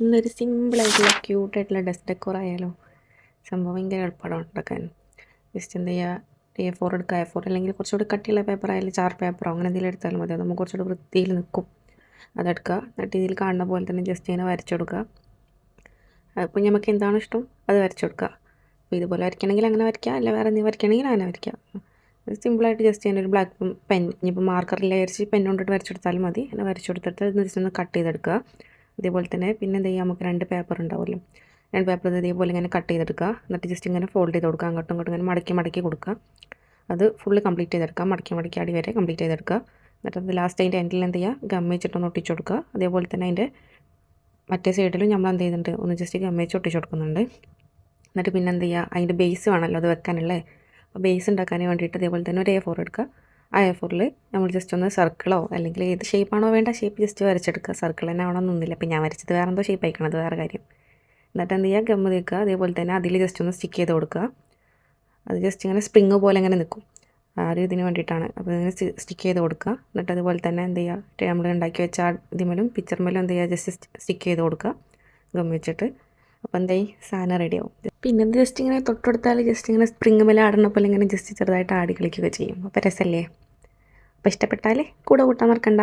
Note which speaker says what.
Speaker 1: ഇന്നൊരു സിമ്പിളായിട്ടുള്ള ക്യൂട്ടായിട്ടുള്ള desk decor ആയാലോ. സംഭവം ഭയങ്കര എളുപ്പമാണ് ഉണ്ടാക്കാൻ. ജസ്റ്റ് എന്ത് ചെയ്യുക, A4 എടുക്കുക. A4 അല്ലെങ്കിൽ കുറച്ചുകൂടി കട്ടിയുള്ള പേപ്പർ ആയാലും ചാർട്ട് പേപ്പറോ അങ്ങനെ എന്തെങ്കിലും എടുത്താലും മതി. അത് നമുക്ക് കുറച്ചുകൂടി വൃത്തിയിൽ നിൽക്കും. അതെടുക്കുക. എന്നിട്ട് ഇതിൽ കാണുന്ന പോലെ തന്നെ ജസ്റ്റ് ഇങ്ങനെ വരച്ചെടുക്കുക. അപ്പോൾ നമുക്ക് എന്താണോ ഇഷ്ടം അത് വരച്ചെടുക്കുക. അപ്പോൾ ഇതുപോലെ വരയ്ക്കണമെങ്കിൽ അങ്ങനെ വരയ്ക്കുക, അല്ല വേറെ എന്തെങ്കിലും വരയ്ക്കണമെങ്കിൽ അങ്ങനെ വരയ്ക്കുക. സിമ്പിളായിട്ട് ജസ്റ്റ് ഞാനൊരു ബ്ലാക്ക് പെൻ, ഇനിയിപ്പോൾ മാർക്കറിൽ വരച്ച് പെൻ കൊണ്ടിട്ട് വരച്ചെടുത്താലും മതി. അങ്ങനെ വരച്ചെടുത്തിട്ട് ജസ്റ്റ് ഒന്ന് കട്ട് ചെയ്തെടുക്കുക. അതേപോലെ തന്നെ പിന്നെ എന്ത് ചെയ്യുക, നമുക്ക് 2 പേപ്പർ ഉണ്ടാവുമല്ലോ, 2 പേപ്പർ ഇതേപോലെ ഇങ്ങനെ കട്ട് ചെയ്തെടുക്കുക. എന്നിട്ട് ജസ്റ്റ് ഇങ്ങനെ ഫോൾഡ് ചെയ്ത് കൊടുക്കുക, അങ്ങോട്ടും ഇങ്ങോട്ടും ഇങ്ങനെ മടക്കി മടക്കി കൊടുക്കുക. അത് ഫുള്ള് കംപ്ലീറ്റ് ചെയ്തെടുക്കുക, മടക്കി മടക്കി അടി വരെ കംപ്ലീറ്റ് ചെയ്തെടുക്കുക. എന്നിട്ട് അത് ലാസ്റ്റ് അതിൻ്റെ എൻഡിൽ എന്ത് ചെയ്യുക, ഗം വെച്ചിട്ടൊന്ന് ഒട്ടിച്ച് കൊടുക്കുക. അതേപോലെ തന്നെ അതിൻ്റെ മറ്റേ സൈഡിലും നമ്മൾ എന്ത് ചെയ്യുന്നുണ്ട്, ഒന്ന് ജസ്റ്റ് ഗം വെച്ച് ഒട്ടിച്ച് കൊടുക്കുന്നുണ്ട്. എന്നിട്ട് പിന്നെ എന്ത് ചെയ്യുക, അതിൻ്റെ ബേസ് വേണമല്ലോ അത് വെക്കാനുള്ളത്. അപ്പോൾ ബേസ് ഉണ്ടാക്കാൻ വേണ്ടിയിട്ട് അതേപോലെ തന്നെ ഒരു A4 എടുക്കുക. ആ A4ൽ നമ്മൾ ജസ്റ്റ് ഒന്ന് സർക്കിളോ അല്ലെങ്കിൽ ഏത് ഷേപ്പാണോ വേണ്ട ഷേപ്പ് ജസ്റ്റ് വരച്ചെടുക്കുക. സർക്കിൾ തന്നെ ആവണമെന്നൊന്നുമില്ല. അപ്പോൾ ഞാൻ വരച്ചത് വേറെ എന്തോ ഷേപ്പ് അയക്കണത് വേറെ കാര്യം. എന്നിട്ട് എന്ത് ചെയ്യുക, ഗമ്മ് തേക്കുക. അതേപോലെ തന്നെ അതിൽ ജസ്റ്റ് ഒന്ന് സ്റ്റിക്ക് ചെയ്ത് കൊടുക്കുക. അത് ജസ്റ്റ് ഇങ്ങനെ സ്പ്രിങ് പോലെ ഇങ്ങനെ നിൽക്കും. ആ ഒരു ഇതിന് വേണ്ടിയിട്ടാണ്. അപ്പോൾ ഇങ്ങനെ സ്റ്റിക്ക് ചെയ്ത് കൊടുക്കുക. എന്നിട്ട് അതുപോലെ തന്നെ എന്ത് ചെയ്യുക, നമ്മൾ ഉണ്ടാക്കി വെച്ച ആ ഇതിമേലും പിക്ചർമേലും എന്ത് ചെയ്യുക, ജസ്റ്റ് സ്റ്റിക്ക് ചെയ്ത് കൊടുക്കുക ഗം വെച്ചിട്ട്. അപ്പോൾ എന്തായി, സാധനം റെഡിയാവും. പിന്നെ ഇത് ജസ്റ്റ് ഇങ്ങനെ തൊട്ടെടുത്താൽ ജസ്റ്റ് ഇങ്ങനെ സ്പ്രിങ് മേലെ ആടണ പോലെ ഇങ്ങനെ ജസ്റ്റ് ചെറുതായിട്ട് ആടി കളിക്കുകയൊക്കെ ചെയ്യും. അപ്പോൾ രസമല്ലേ. അപ്പോൾ ഇഷ്ടപ്പെട്ടാൽ കൂടെ കൂട്ടാൻ മറക്കണ്ട.